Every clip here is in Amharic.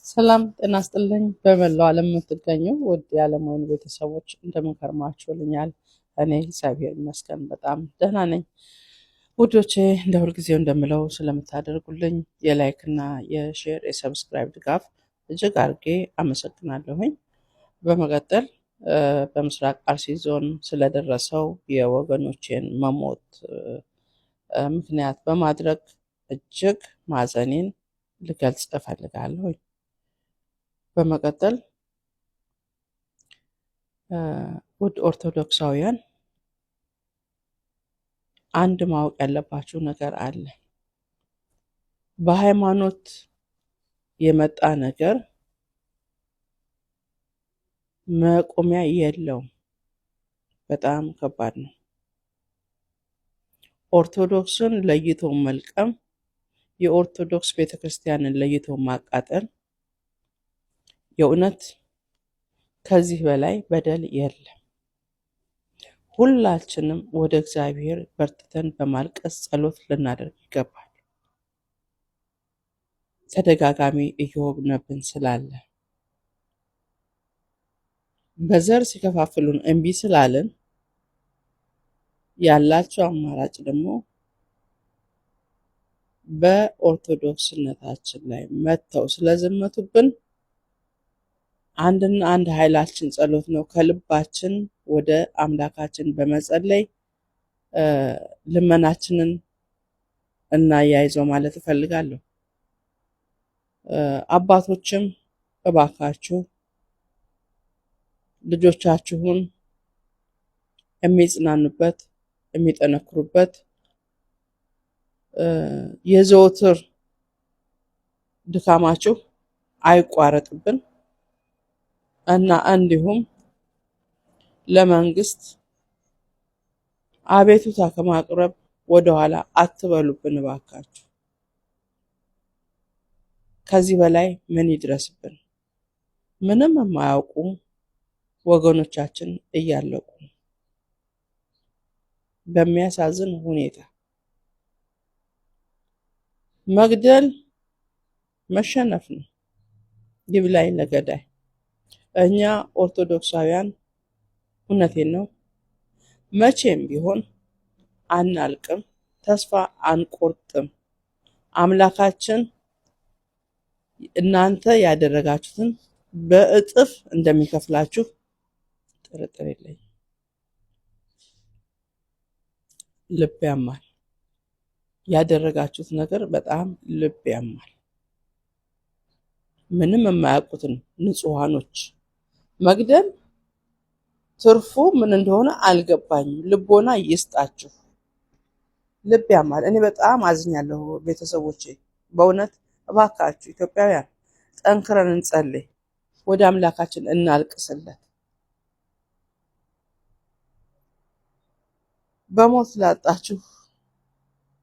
ሰላም ጤና ይስጥልኝ። በመላው ዓለም የምትገኙ ውድ የዓለም ወይን ቤተሰቦች እንደምን ከርማችሁልኛል? እኔ እግዚአብሔር ይመስገን በጣም ደህና ነኝ። ውዶቼ እንደ ሁልጊዜው እንደምለው ስለምታደርጉልኝ የላይክ እና የሼር የሰብስክራይብ ድጋፍ እጅግ አድርጌ አመሰግናለሁኝ። በመቀጠል በምስራቅ አርሲ ዞን ስለደረሰው የወገኖቼን መሞት ምክንያት በማድረግ እጅግ ማዘኔን ልገልጽ እፈልጋለሁ። በመቀጠል ውድ ኦርቶዶክሳውያን አንድ ማወቅ ያለባችሁ ነገር አለ። በሃይማኖት የመጣ ነገር መቆሚያ የለውም። በጣም ከባድ ነው። ኦርቶዶክስን ለይቶ መልቀም፣ የኦርቶዶክስ ቤተክርስቲያንን ለይቶ ማቃጠል የእውነት ከዚህ በላይ በደል የለም። ሁላችንም ወደ እግዚአብሔር በርትተን በማልቀስ ጸሎት ልናደርግ ይገባል። ተደጋጋሚ እየሆነብን ስላለ በዘር ሲከፋፍሉን እምቢ ስላለን ያላቸው አማራጭ ደግሞ በኦርቶዶክስነታችን ላይ መጥተው ስለዘመቱብን አንድና አንድ ኃይላችን ጸሎት ነው። ከልባችን ወደ አምላካችን በመጸለይ ልመናችንን እናያይዘው ማለት እፈልጋለሁ። አባቶችም እባካችሁ ልጆቻችሁን የሚጽናኑበት የሚጠነክሩበት የዘወትር ድካማችሁ አይቋረጥብን እና እንዲሁም ለመንግስት አቤቱታ ከማቅረብ ወደኋላ አትበሉብን እባካችሁ። ከዚህ በላይ ምን ይድረስብን? ምንም የማያውቁ ወገኖቻችን እያለቁ በሚያሳዝን ሁኔታ። መግደል መሸነፍ ነው። ይብላኝ ለገዳይ። እኛ ኦርቶዶክሳውያን እውነቴን ነው መቼም ቢሆን አናልቅም፣ ተስፋ አንቆርጥም። አምላካችን እናንተ ያደረጋችሁትን በእጥፍ እንደሚከፍላችሁ ጥርጥር የለኝም። ልብ ያማል። ያደረጋችሁት ነገር በጣም ልብ ያማል። ምንም የማያውቁትን ንጹሃኖች መግደል ትርፉ ምን እንደሆነ አልገባኝም። ልቦና ይስጣችሁ። ልብ ያማል። እኔ በጣም አዝኛለሁ ቤተሰቦቼ። በእውነት እባካችሁ ኢትዮጵያውያን ጠንክረን እንጸልይ፣ ወደ አምላካችን እናልቅስለት። በሞት ላጣችሁ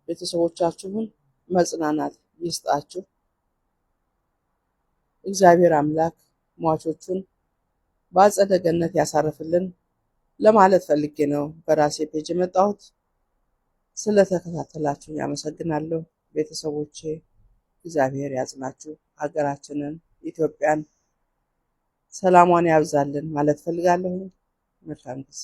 ቤተሰቦቻችሁን መጽናናት ይስጣችሁ። እግዚአብሔር አምላክ ሟቾቹን በአጸደ ገነት ያሳርፍልን ለማለት ፈልጌ ነው በራሴ ፔጅ የመጣሁት። ስለተከታተላችሁኝ አመሰግናለሁ ቤተሰቦቼ። እግዚአብሔር ያጽናችሁ፣ ሀገራችንን ኢትዮጵያን ሰላሟን ያብዛልን ማለት ፈልጋለሁ። መልካም ጊዜ